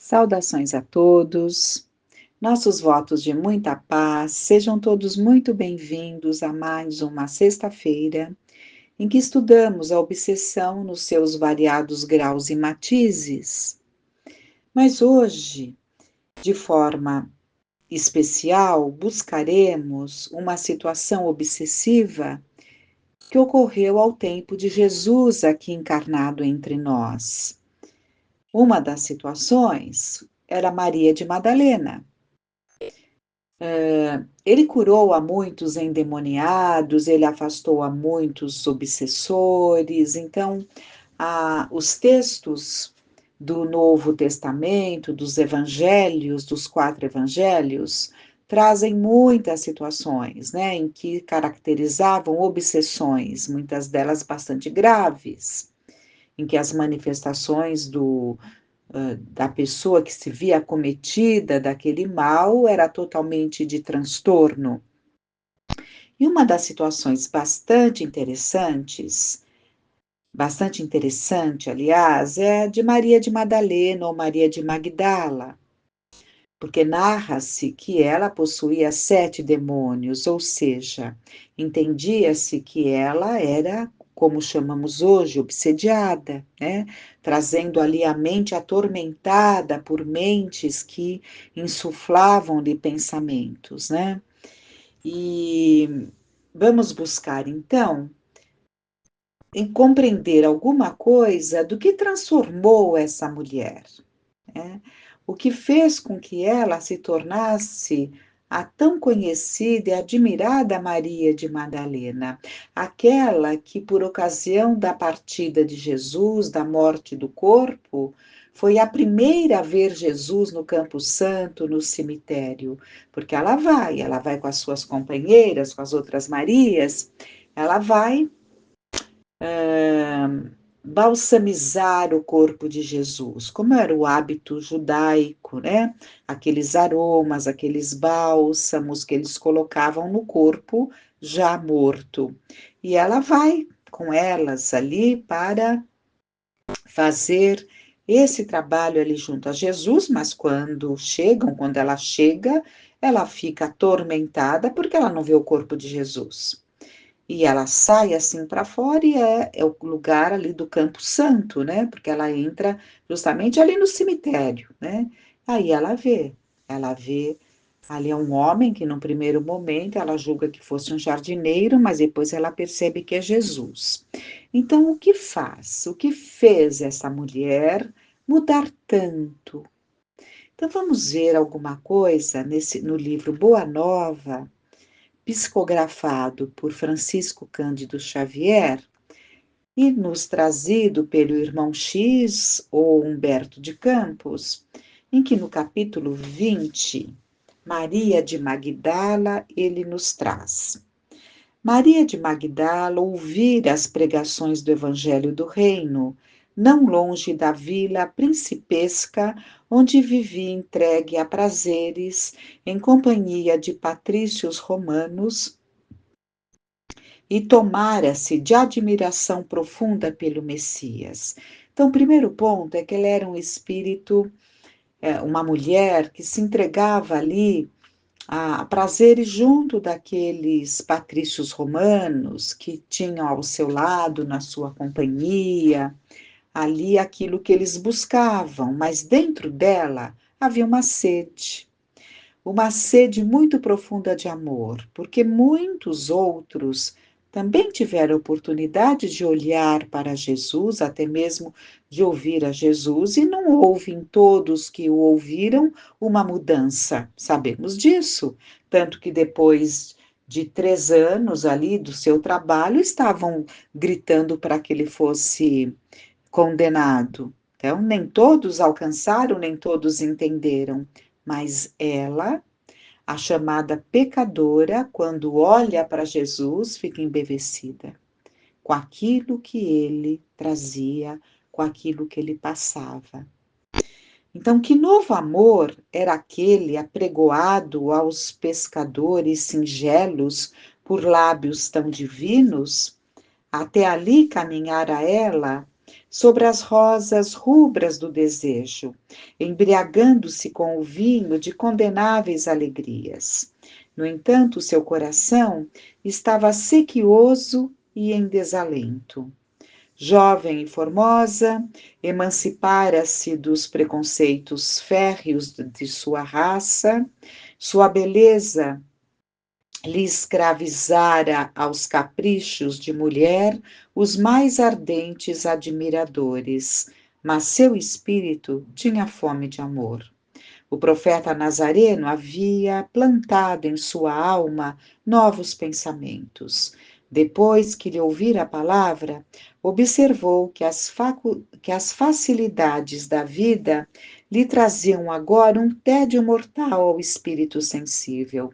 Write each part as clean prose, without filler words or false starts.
Saudações a todos, nossos votos de muita paz, sejam todos muito bem-vindos a mais uma sexta-feira em que estudamos a obsessão nos seus variados graus e matizes. Mas hoje, de forma especial, buscaremos uma situação obsessiva que ocorreu ao tempo de Jesus aqui encarnado entre nós. Uma das situações era Maria de Madalena. Ele curou a muitos endemoniados, ele afastou a muitos obsessores. Então, os textos do Novo Testamento, dos evangelhos, dos 4 evangelhos, trazem muitas situações, né, em que caracterizavam obsessões, muitas delas bastante graves, em que as manifestações da pessoa que se via acometida daquele mal era totalmente de transtorno. E uma das situações bastante interessante, aliás, é a de Maria de Madalena ou Maria de Magdala, porque narra-se que ela possuía 7 demônios, ou seja, entendia-se que ela era, como chamamos hoje, obsediada, né? Trazendo ali a mente atormentada por mentes que insuflavam-lhe pensamentos, né? E vamos buscar, então, em compreender alguma coisa do que transformou essa mulher, né? O que fez com que ela se tornasse a tão conhecida e admirada Maria de Madalena, aquela que, por ocasião da partida de Jesus, da morte do corpo, foi a primeira a ver Jesus no Campo Santo, no cemitério, porque ela vai com as suas companheiras, com as outras Marias, ela vai balsamizar o corpo de Jesus, como era o hábito judaico, né? Aqueles aromas, aqueles bálsamos que eles colocavam no corpo já morto. E ela vai com elas ali para fazer esse trabalho ali junto a Jesus, mas quando ela chega, ela fica atormentada porque ela não vê o corpo de Jesus. E ela sai assim para fora e é o lugar ali do Campo Santo, né? Porque ela entra justamente ali no cemitério, né? Aí ela vê ali é um homem que num primeiro momento ela julga que fosse um jardineiro, mas depois ela percebe que é Jesus. Então, o que faz? O que fez essa mulher mudar tanto? Então, vamos ver alguma coisa no livro Boa Nova, psicografado por Francisco Cândido Xavier e nos trazido pelo irmão X ou Humberto de Campos, em que no capítulo 20, Maria de Magdala, ele nos traz. Maria de Magdala ouvira as pregações do Evangelho do Reino, não longe da vila principesca, onde vivia entregue a prazeres, em companhia de patrícios romanos, e tomara-se de admiração profunda pelo Messias. Então, o primeiro ponto é que ele era um espírito, uma mulher que se entregava ali a prazeres junto daqueles patrícios romanos que tinham ao seu lado, na sua companhia, ali aquilo que eles buscavam, mas dentro dela havia uma sede muito profunda de amor, porque muitos outros também tiveram oportunidade de olhar para Jesus, até mesmo de ouvir a Jesus, e não houve em todos que o ouviram uma mudança. Sabemos disso, tanto que depois de 3 anos ali do seu trabalho, estavam gritando para que ele fosse condenado. Então, nem todos alcançaram, nem todos entenderam, mas ela, a chamada pecadora, quando olha para Jesus, fica embevecida com aquilo que ele trazia, com aquilo que ele passava. Então, que novo amor era aquele apregoado aos pescadores singelos por lábios tão divinos? Até ali caminhara ela, sobre as rosas rubras do desejo, embriagando-se com o vinho de condenáveis alegrias. No entanto, seu coração estava sequioso e em desalento. Jovem e formosa, emancipara-se dos preconceitos férreos de sua raça, sua beleza lhe escravizara aos caprichos de mulher os mais ardentes admiradores, mas seu espírito tinha fome de amor. O profeta Nazareno havia plantado em sua alma novos pensamentos. Depois que lhe ouvira a palavra, observou que as facilidades da vida lhe traziam agora um tédio mortal ao espírito sensível.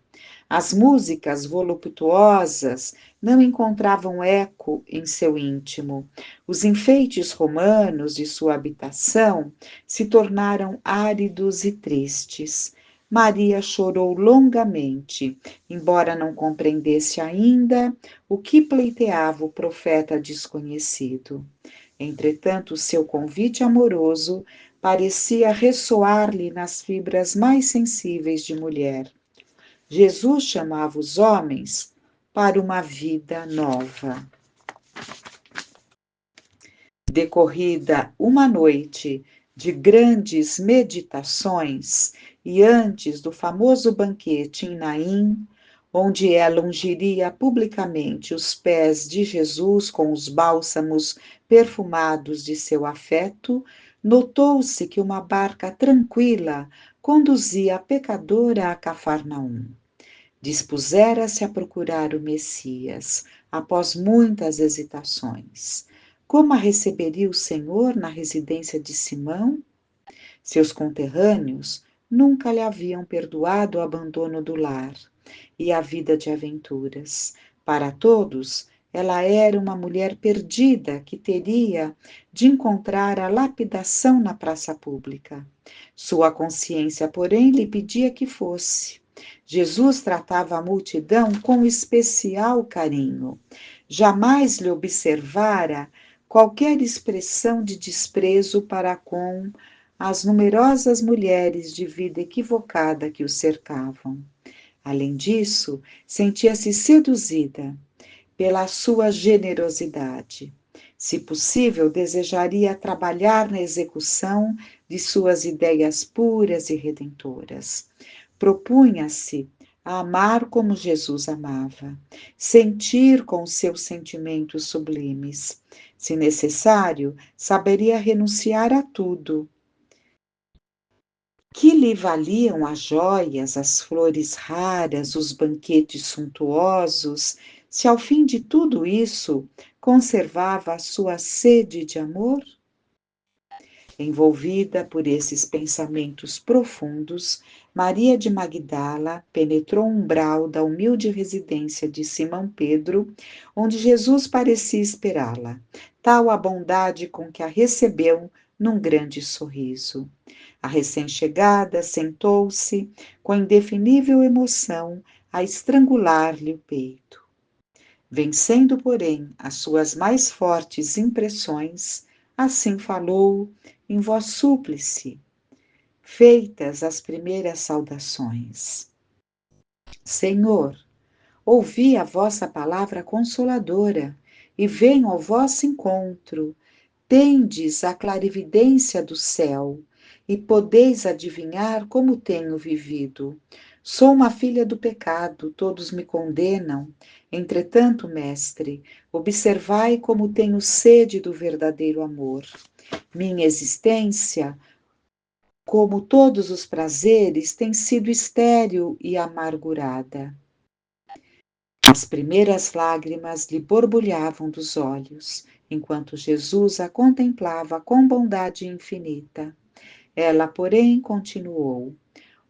As músicas voluptuosas não encontravam eco em seu íntimo. Os enfeites romanos de sua habitação se tornaram áridos e tristes. Maria chorou longamente, embora não compreendesse ainda o que pleiteava o profeta desconhecido. Entretanto, seu convite amoroso parecia ressoar-lhe nas fibras mais sensíveis de mulher. Jesus chamava os homens para uma vida nova. Decorrida uma noite de grandes meditações e antes do famoso banquete em Naim, onde ela ungiria publicamente os pés de Jesus com os bálsamos perfumados de seu afeto, notou-se que uma barca tranquila conduzia a pecadora a Cafarnaum. Dispusera-se a procurar o Messias, após muitas hesitações. Como a receberia o Senhor na residência de Simão? Seus conterrâneos nunca lhe haviam perdoado o abandono do lar e a vida de aventuras. Para todos, ela era uma mulher perdida que teria de encontrar a lapidação na praça pública. Sua consciência, porém, lhe pedia que fosse. Jesus tratava a multidão com especial carinho. Jamais lhe observara qualquer expressão de desprezo para com as numerosas mulheres de vida equivocada que o cercavam. Além disso, sentia-se seduzida pela sua generosidade. Se possível, desejaria trabalhar na execução de suas ideias puras e redentoras. Propunha-se a amar como Jesus amava, sentir com seus sentimentos sublimes. Se necessário, saberia renunciar a tudo. Que lhe valiam as joias, as flores raras, os banquetes suntuosos, se ao fim de tudo isso conservava a sua sede de amor? Envolvida por esses pensamentos profundos, Maria de Magdala penetrou o umbral da humilde residência de Simão Pedro, onde Jesus parecia esperá-la. Tal a bondade com que a recebeu num grande sorriso. A recém-chegada sentou-se, com indefinível emoção, a estrangular-lhe o peito. Vencendo, porém, as suas mais fortes impressões, assim falou, em voz súplice, feitas as primeiras saudações. Senhor, ouvi a vossa palavra consoladora e venho ao vosso encontro. Tendes a clarividência do céu e podeis adivinhar como tenho vivido. Sou uma filha do pecado, todos me condenam. Entretanto, mestre, observai como tenho sede do verdadeiro amor. Minha existência, como todos os prazeres, tem sido estéril e amargurada. As primeiras lágrimas lhe borbulhavam dos olhos, enquanto Jesus a contemplava com bondade infinita. Ela, porém, continuou: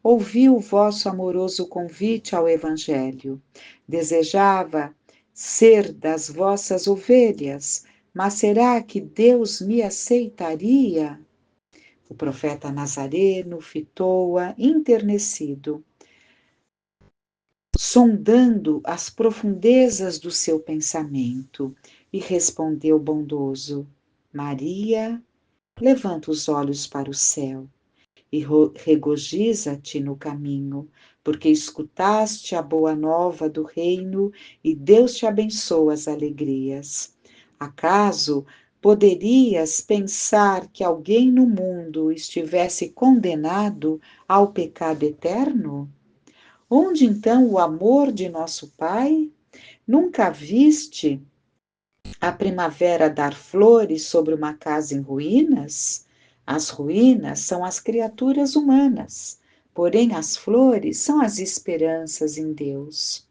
ouvi o vosso amoroso convite ao Evangelho. Desejava ser das vossas ovelhas, mas será que Deus me aceitaria? O profeta Nazareno fitou-a enternecido, sondando as profundezas do seu pensamento, e respondeu bondoso: Maria, levanta os olhos para o céu e regozija-te no caminho, porque escutaste a boa nova do reino e Deus te abençoa as alegrias. Acaso poderias pensar que alguém no mundo estivesse condenado ao pecado eterno? Onde então o amor de nosso Pai? Nunca viste a primavera dar flores sobre uma casa em ruínas? As ruínas são as criaturas humanas, porém as flores são as esperanças em Deus.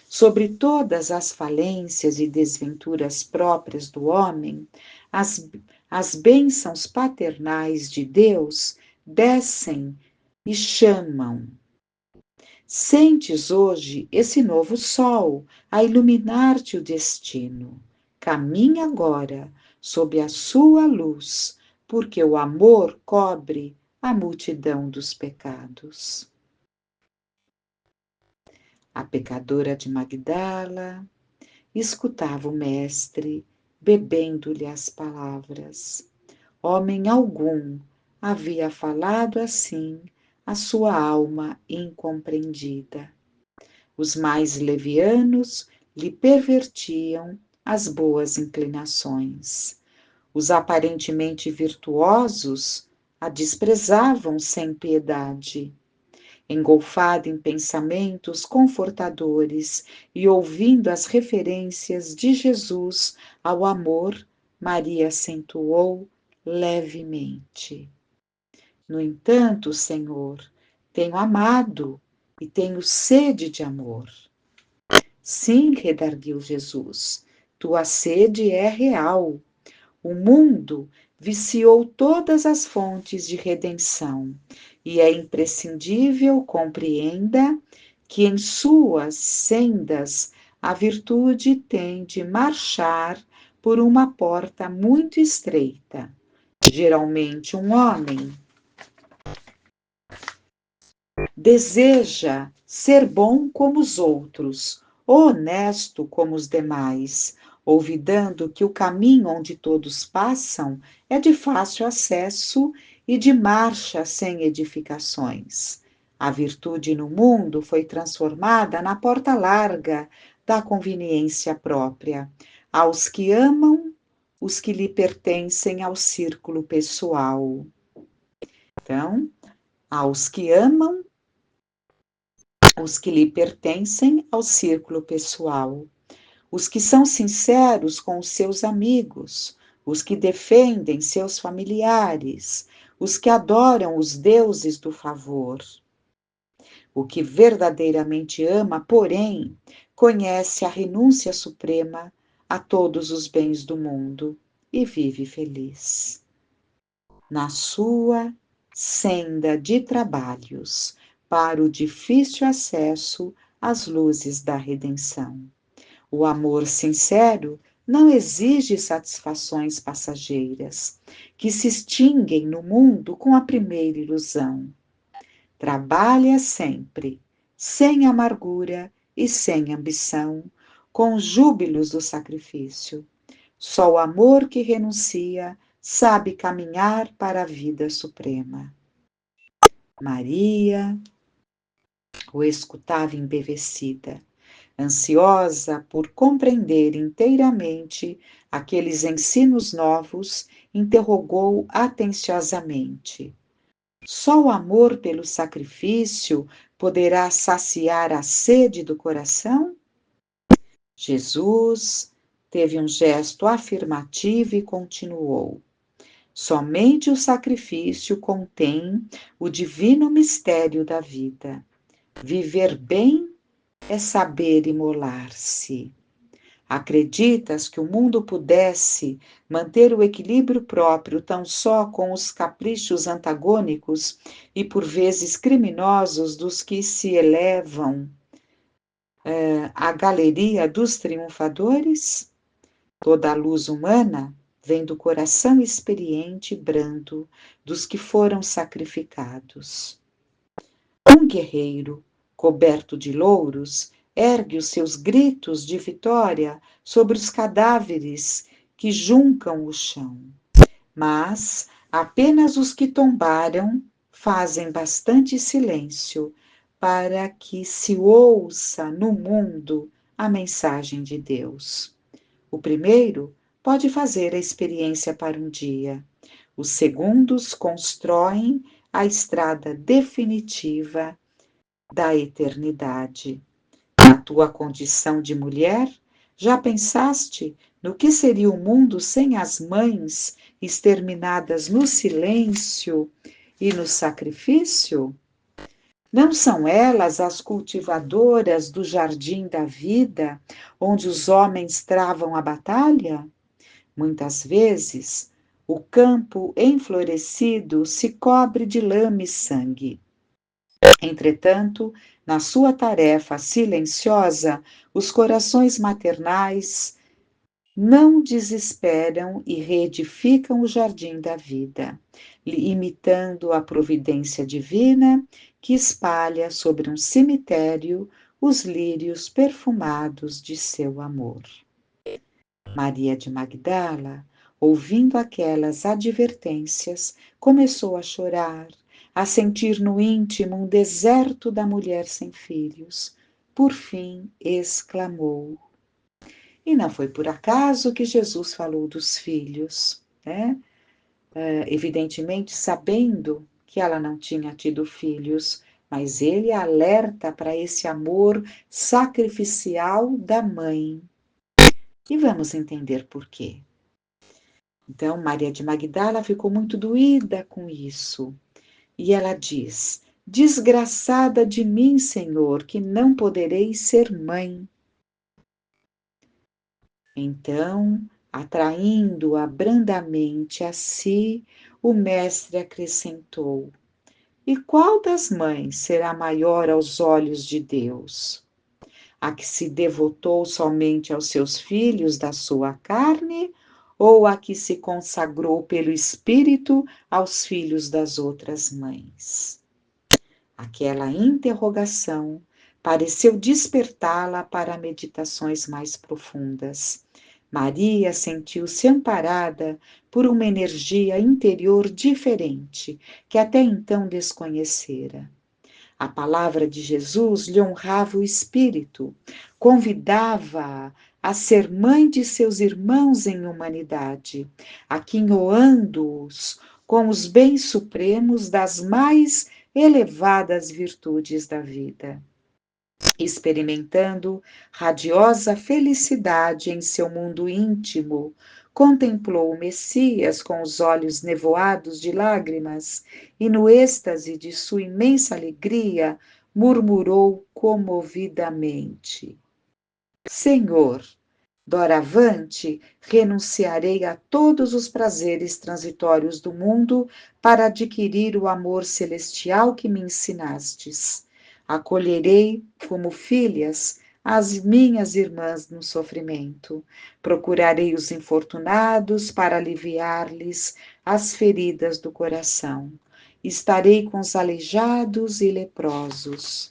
Sobre todas as falências e desventuras próprias do homem, as, as bênçãos paternais de Deus descem e chamam. Sentes hoje esse novo sol a iluminar-te o destino. Caminhe agora sob a sua luz, porque o amor cobre a multidão dos pecados. A pecadora de Magdala escutava o mestre, bebendo-lhe as palavras. Homem algum havia falado assim a sua alma incompreendida. Os mais levianos lhe pervertiam as boas inclinações. Os aparentemente virtuosos a desprezavam sem piedade. Engolfada em pensamentos confortadores e ouvindo as referências de Jesus ao amor, Maria acentuou levemente: No entanto, Senhor, tenho amado e tenho sede de amor. Sim, redarguiu Jesus, tua sede é real. O mundo viciou todas as fontes de redenção e é imprescindível compreenda que em suas sendas a virtude tem de marchar por uma porta muito estreita. Geralmente um homem deseja ser bom como os outros, honesto como os demais, olvidando que o caminho onde todos passam é de fácil acesso e de marcha sem edificações. A virtude no mundo foi transformada na porta larga da conveniência própria, aos que amam os que lhe pertencem ao círculo pessoal. Então, aos que amam os que lhe pertencem ao círculo pessoal, os que são sinceros com os seus amigos, os que defendem seus familiares, os que adoram os deuses do favor. O que verdadeiramente ama, porém, conhece a renúncia suprema a todos os bens do mundo e vive feliz. Na sua senda de trabalhos, para o difícil acesso às luzes da redenção. O amor sincero não exige satisfações passageiras, que se extinguem no mundo com a primeira ilusão. Trabalha sempre, sem amargura e sem ambição, com os júbilos do sacrifício. Só o amor que renuncia sabe caminhar para a vida suprema. Maria o escutava embevecida, ansiosa por compreender inteiramente aqueles ensinos novos, interrogou atenciosamente: Só o amor pelo sacrifício poderá saciar a sede do coração? Jesus teve um gesto afirmativo e continuou: Somente o sacrifício contém o divino mistério da vida. Viver bem é saber imolar-se. Acreditas que o mundo pudesse manter o equilíbrio próprio tão só com os caprichos antagônicos e por vezes criminosos dos que se elevam à galeria dos triunfadores? Toda a luz humana vem do coração experiente e brando dos que foram sacrificados. Um guerreiro, coberto de louros, ergue os seus gritos de vitória sobre os cadáveres que juncam o chão. mas apenas os que tombaram fazem bastante silêncio para que se ouça no mundo a mensagem de Deus. O primeiro pode fazer a experiência para um dia, os segundos constroem a estrada definitiva da eternidade. Na tua condição de mulher, já pensaste no que seria o mundo sem as mães exterminadas no silêncio e no sacrifício? Não são elas as cultivadoras do jardim da vida, onde os homens travam a batalha? Muitas vezes, o campo enflorescido se cobre de lama e sangue. Entretanto, na sua tarefa silenciosa, os corações maternais não desesperam e reedificam o jardim da vida, imitando a providência divina que espalha sobre um cemitério os lírios perfumados de seu amor. Maria de Magdala, ouvindo aquelas advertências, começou a chorar, a sentir no íntimo um deserto da mulher sem filhos. Por fim, exclamou. E não foi por acaso que Jesus falou dos filhos, né? Evidentemente sabendo que ela não tinha tido filhos, mas ele alerta para esse amor sacrificial da mãe. E vamos entender por quê. Então, Maria de Magdala ficou muito doída com isso. E ela diz: Desgraçada de mim, Senhor, que não poderei ser mãe. Então, atraindo-a brandamente a si, o mestre acrescentou: E qual das mães será maior aos olhos de Deus? A que se devotou somente aos seus filhos da sua carne, ou a que se consagrou pelo Espírito aos filhos das outras mães? Aquela interrogação pareceu despertá-la para meditações mais profundas. Maria sentiu-se amparada por uma energia interior diferente, que até então desconhecera. A palavra de Jesus lhe honrava o espírito, convidava-a a ser mãe de seus irmãos em humanidade, aquinhoando-os com os bens supremos das mais elevadas virtudes da vida. Experimentando radiosa felicidade em seu mundo íntimo, contemplou o Messias com os olhos nevoados de lágrimas e, no êxtase de sua imensa alegria, murmurou comovidamente: Senhor, doravante renunciarei a todos os prazeres transitórios do mundo para adquirir o amor celestial que me ensinastes. Acolherei como filhas as minhas irmãs no sofrimento. Procurarei os infortunados para aliviar-lhes as feridas do coração. Estarei com os aleijados e leprosos.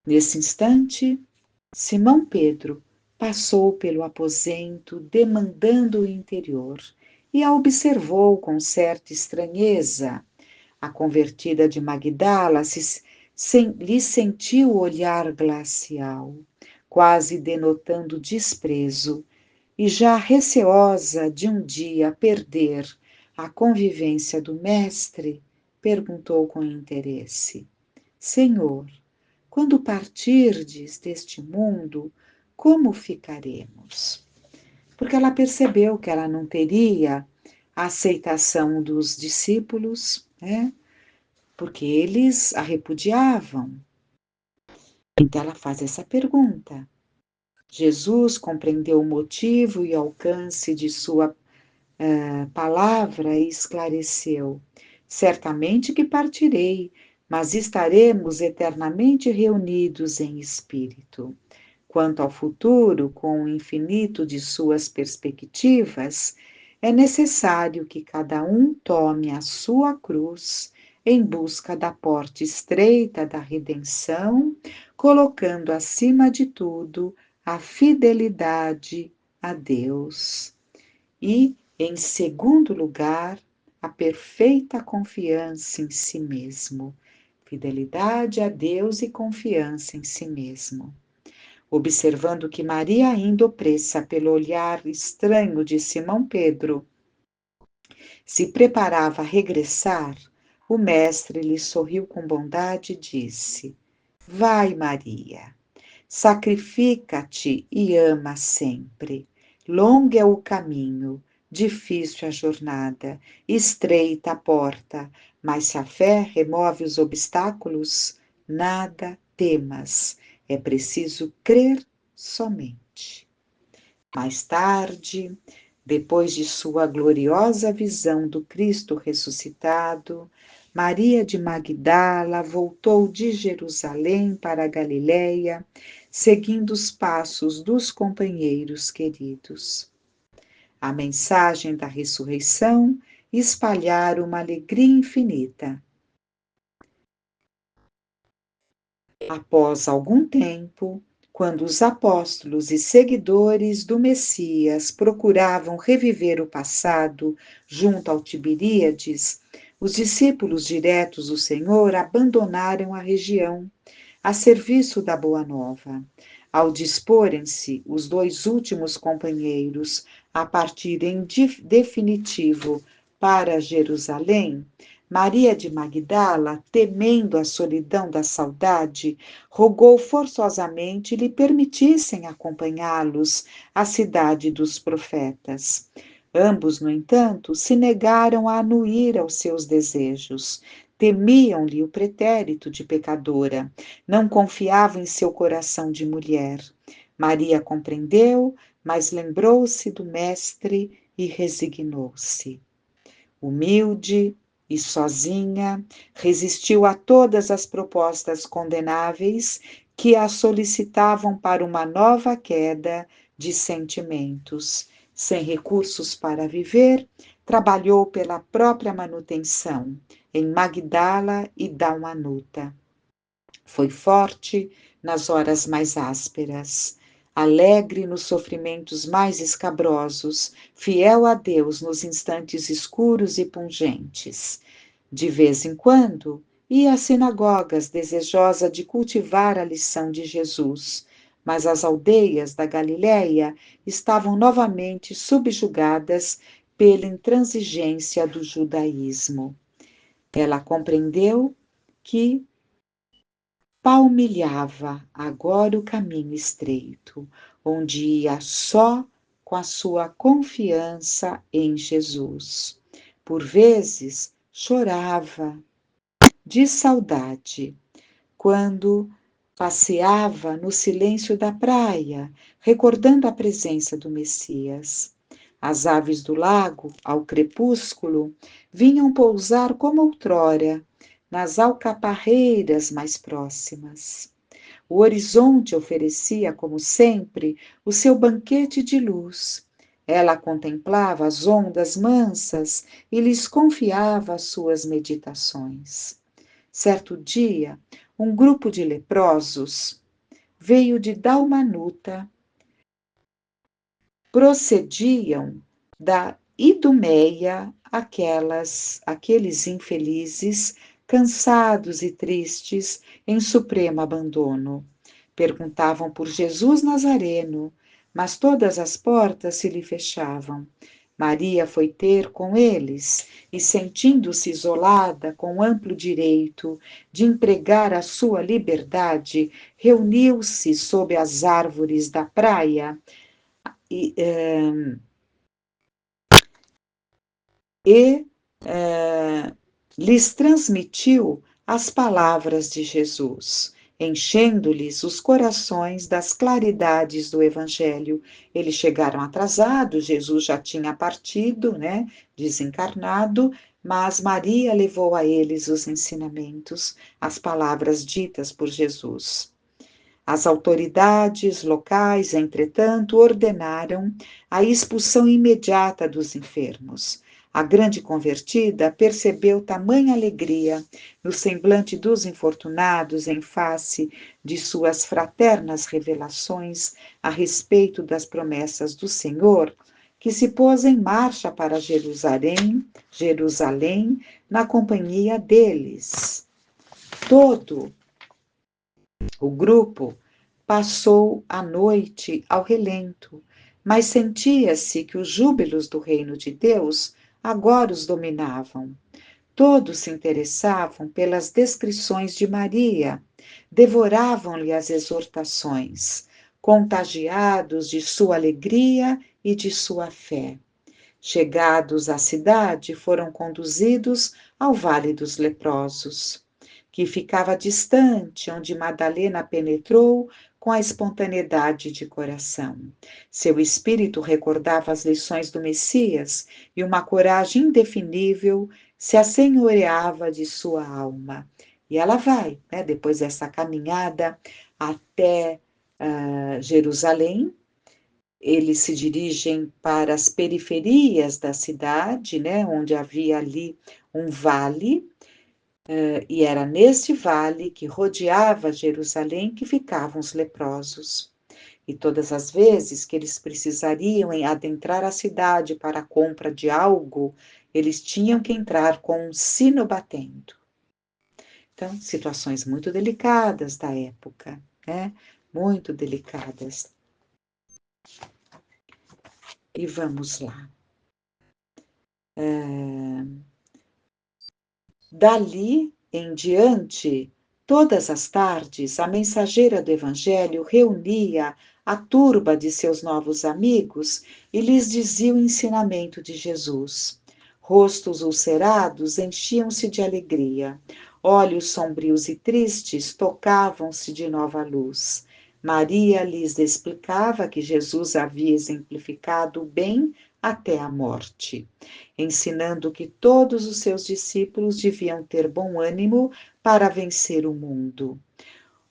Nesse instante, Simão Pedro passou pelo aposento demandando o interior e a observou com certa estranheza. A convertida de Magdala lhe sentiu o olhar glacial, quase denotando desprezo, e já receosa de um dia perder a convivência do mestre, perguntou com interesse: Senhor, quando partirdes deste mundo, como ficaremos? Porque ela percebeu que ela não teria a aceitação dos discípulos, né? Porque eles a repudiavam. Então ela faz essa pergunta. Jesus compreendeu o motivo e alcance de sua palavra e esclareceu: certamente que partirei, mas estaremos eternamente reunidos em espírito. Quanto ao futuro, com o infinito de suas perspectivas, é necessário que cada um tome a sua cruz em busca da porta estreita da redenção, colocando acima de tudo a fidelidade a Deus. E, em segundo lugar, a perfeita confiança em si mesmo. Fidelidade a Deus e confiança em si mesmo. Observando que Maria, ainda opressa pelo olhar estranho de Simão Pedro, se preparava a regressar, o mestre lhe sorriu com bondade e disse: Vai, Maria, sacrifica-te e ama sempre. Longo é o caminho, difícil a jornada, estreita a porta, mas se a fé remove os obstáculos, nada temas. É preciso crer somente. Mais tarde, depois de sua gloriosa visão do Cristo ressuscitado, Maria de Magdala voltou de Jerusalém para a Galiléia, seguindo os passos dos companheiros queridos. A mensagem da ressurreição espalhara uma alegria infinita. Após algum tempo, quando os apóstolos e seguidores do Messias procuravam reviver o passado junto ao Tiberíades, os discípulos diretos do Senhor abandonaram a região a serviço da Boa Nova. Ao disporem-se os dois últimos companheiros a partirem definitivo para Jerusalém, Maria de Magdala, temendo a solidão da saudade, rogou forçosamente lhe permitissem acompanhá-los à cidade dos profetas. Ambos, no entanto, se negaram a anuir aos seus desejos. Temiam-lhe o pretérito de pecadora, não confiavam em seu coração de mulher. Maria compreendeu, mas lembrou-se do Mestre e resignou-se. Humilde e sozinha, resistiu a todas as propostas condenáveis que a solicitavam para uma nova queda de sentimentos. Sem recursos para viver, trabalhou pela própria manutenção em Magdala e Dalmanuta. Foi forte nas horas mais ásperas, alegre nos sofrimentos mais escabrosos, fiel a Deus nos instantes escuros e pungentes. De vez em quando, ia às sinagogas, desejosa de cultivar a lição de Jesus, mas as aldeias da Galiléia estavam novamente subjugadas pela intransigência do judaísmo. Ela compreendeu que palmilhava agora o caminho estreito, onde ia só com a sua confiança em Jesus. Por vezes chorava de saudade quando passeava no silêncio da praia, recordando a presença do Messias. As aves do lago, ao crepúsculo, vinham pousar como outrora nas alcaparreiras mais próximas. O horizonte oferecia, como sempre, o seu banquete de luz. Ela contemplava as ondas mansas e lhes confiava as suas meditações. Certo dia, um grupo de leprosos veio de Dalmanuta, procediam da Idumeia aqueles infelizes, cansados e tristes, em supremo abandono. Perguntavam por Jesus Nazareno, mas todas as portas se lhe fechavam. Maria foi ter com eles e, sentindo-se isolada, com amplo direito de empregar a sua liberdade, reuniu-se sob as árvores da praia e, e lhes transmitiu as palavras de Jesus, enchendo-lhes os corações das claridades do Evangelho. Eles chegaram atrasados, Jesus já tinha partido, né, desencarnado, mas Maria levou a eles os ensinamentos, as palavras ditas por Jesus. As autoridades locais, entretanto, ordenaram a expulsão imediata dos enfermos. A grande convertida percebeu tamanha alegria no semblante dos infortunados em face de suas fraternas revelações a respeito das promessas do Senhor, que se pôs em marcha para Jerusalém, na companhia deles. Todo o grupo passou a noite ao relento, mas sentia-se que os júbilos do reino de Deus agora os dominavam. Todos se interessavam pelas descrições de Maria, devoravam-lhe as exortações, contagiados de sua alegria e de sua fé. Chegados à cidade, foram conduzidos ao Vale dos Leprosos, que ficava distante, onde Madalena penetrou com a espontaneidade de coração. Seu espírito recordava as lições do Messias e uma coragem indefinível se assenhoreava de sua alma. E ela vai, né, depois dessa caminhada até Jerusalém. Eles se dirigem para as periferias da cidade, né, onde havia ali um vale, e era nesse vale que rodeava Jerusalém que ficavam os leprosos. E todas as vezes que eles precisariam adentrar a cidade para a compra de algo, eles tinham que entrar com um sino batendo. Então, situações muito delicadas da época, né? Muito delicadas. E vamos lá. Dali em diante, todas as tardes, a mensageira do Evangelho reunia a turba de seus novos amigos e lhes dizia o ensinamento de Jesus. Rostos ulcerados enchiam-se de alegria, olhos sombrios e tristes tocavam-se de nova luz. Maria lhes explicava que Jesus havia exemplificado o bem até a morte, ensinando que todos os seus discípulos deviam ter bom ânimo para vencer o mundo.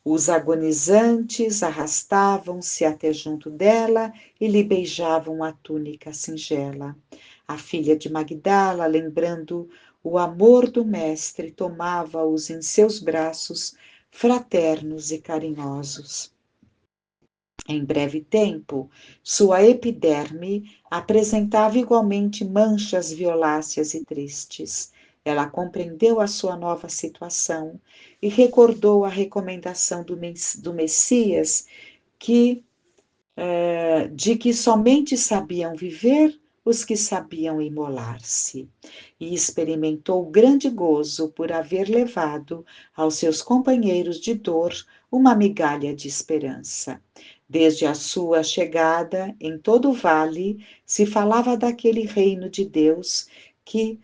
Os agonizantes arrastavam-se até junto dela e lhe beijavam a túnica singela. A filha de Magdala, lembrando o amor do Mestre, tomava-os em seus braços fraternos e carinhosos. Em breve tempo, sua epiderme apresentava igualmente manchas violáceas e tristes. Ela compreendeu a sua nova situação e recordou a recomendação do Messias de que somente sabiam viver os que sabiam imolar-se, e experimentou grande gozo por haver levado aos seus companheiros de dor uma migalha de esperança. Desde a sua chegada, em todo o vale, se falava daquele reino de Deus que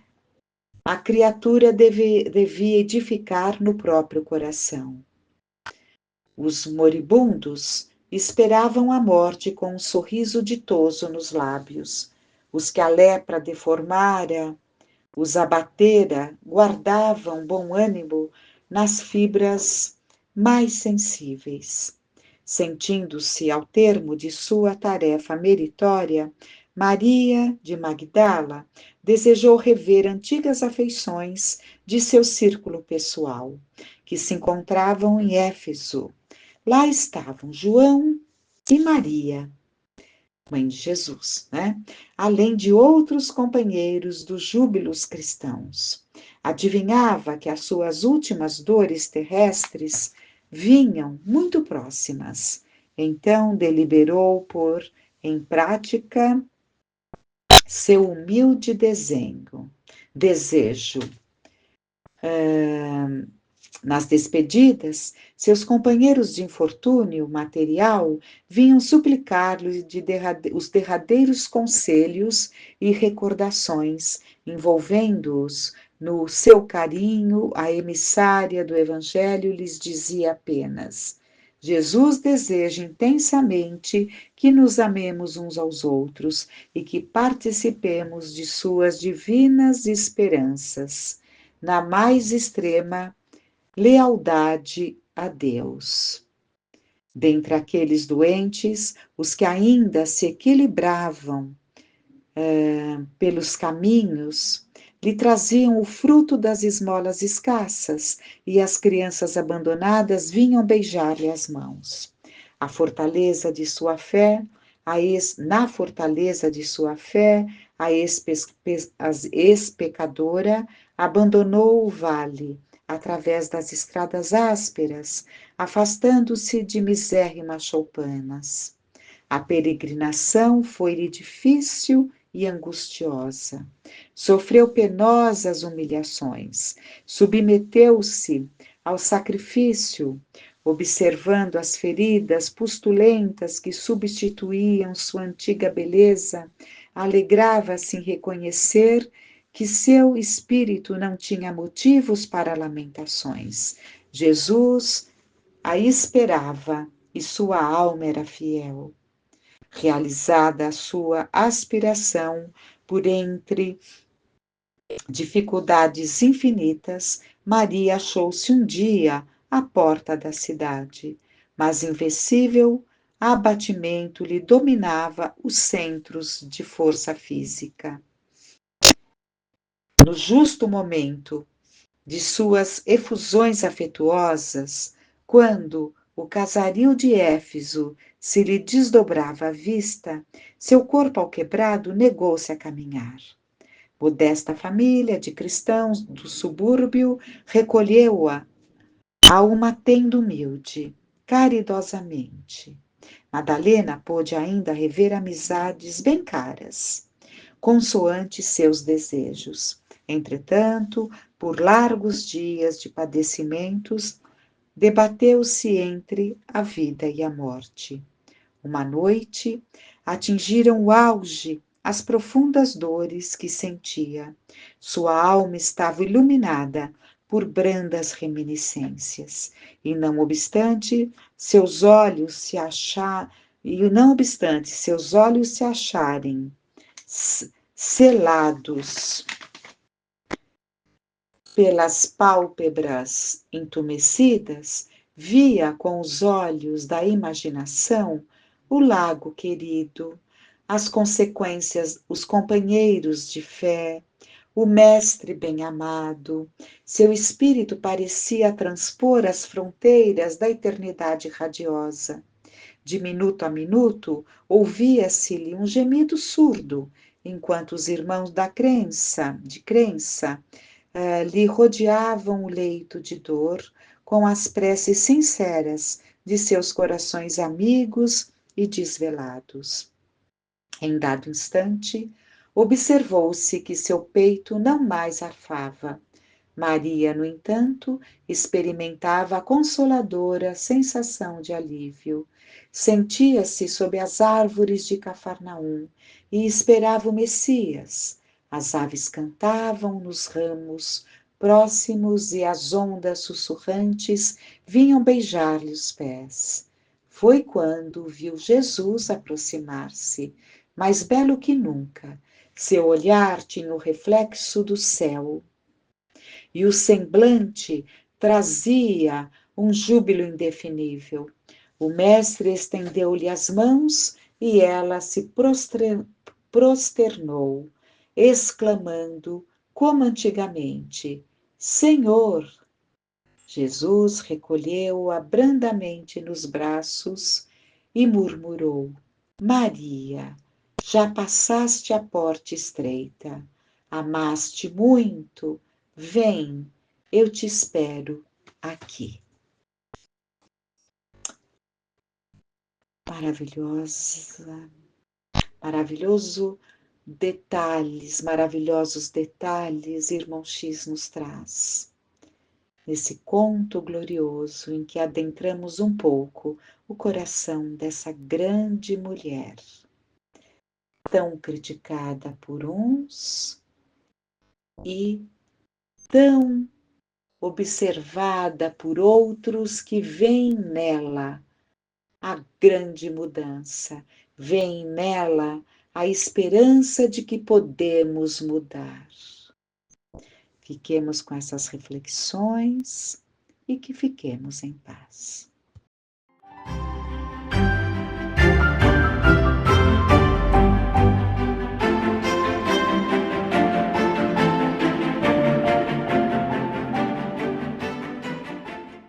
a criatura devia edificar no próprio coração. Os moribundos esperavam a morte com um sorriso ditoso nos lábios. Os que a lepra deformara, os abatera, guardavam bom ânimo nas fibras mais sensíveis. Sentindo-se ao termo de sua tarefa meritória, Maria de Magdala desejou rever antigas afeições de seu círculo pessoal, que se encontravam em Éfeso. Lá estavam João e Maria, mãe de Jesus, né? Além de outros companheiros dos júbilos cristãos. Adivinhava que as suas últimas dores terrestres vinham muito próximas. Então deliberou pôr em prática seu humilde desejo. Nas despedidas, seus companheiros de infortúnio material vinham suplicar-lhe os derradeiros conselhos e recordações, envolvendo-os no seu carinho. A emissária do Evangelho lhes dizia apenas: Jesus deseja intensamente que nos amemos uns aos outros e que participemos de suas divinas esperanças, na mais extrema lealdade a Deus. Dentre aqueles doentes, os que ainda se equilibravam pelos caminhos, lhe traziam o fruto das esmolas escassas, e as crianças abandonadas vinham beijar-lhe as mãos. A fortaleza de sua fé na fortaleza de sua fé, a ex-pecadora abandonou o vale através das estradas ásperas, afastando-se de misérrimas choupanas. A peregrinação foi-lhe difícil e angustiosa. Sofreu penosas humilhações, submeteu-se ao sacrifício, observando as feridas pustulentas que substituíam sua antiga beleza, alegrava-se em reconhecer que seu espírito não tinha motivos para lamentações. Jesus a esperava e sua alma era fiel. Realizada a sua aspiração por entre dificuldades infinitas, Maria achou-se um dia à porta da cidade, mas invencível abatimento lhe dominava os centros de força física. No justo momento de suas efusões afetuosas, quando o casario de Éfeso se lhe desdobrava à vista, seu corpo alquebrado negou-se a caminhar. Modesta família de cristãos do subúrbio recolheu-a a uma tenda humilde, caridosamente. Madalena pôde ainda rever amizades bem caras, consoante seus desejos. Entretanto, por largos dias de padecimentos, debateu-se entre a vida e a morte. Uma noite, atingiram o auge as profundas dores que sentia. Sua alma estava iluminada por brandas reminiscências, e não obstante seus olhos se acharem selados pelas pálpebras entumecidas, via com os olhos da imaginação o lago querido, as consequências, os companheiros de fé, o mestre bem-amado. Seu espírito parecia transpor as fronteiras da eternidade radiosa. De minuto a minuto, ouvia-se-lhe um gemido surdo, enquanto os irmãos de crença, lhe rodeavam o leito de dor com as preces sinceras de seus corações amigos e desvelados. Em dado instante, observou-se que seu peito não mais arfava. Maria, no entanto, experimentava a consoladora sensação de alívio. Sentia-se sob as árvores de Cafarnaum e esperava o Messias. As aves cantavam nos ramos próximos e as ondas sussurrantes vinham beijar-lhe os pés. Foi quando viu Jesus aproximar-se, mais belo que nunca. Seu olhar tinha o reflexo do céu e o semblante trazia um júbilo indefinível. O mestre estendeu-lhe as mãos e ela se prosternou, exclamando, como antigamente: Senhor! Jesus recolheu-a brandamente nos braços e murmurou: Maria, já passaste a porta estreita, amaste muito, vem, eu te espero aqui. Maravilhosos detalhes, irmão X nos traz. Nesse conto glorioso em que adentramos um pouco o coração dessa grande mulher, tão criticada por uns e tão observada por outros que veem nela a grande mudança, veem nela a esperança de que podemos mudar. Fiquemos com essas reflexões e que fiquemos em paz.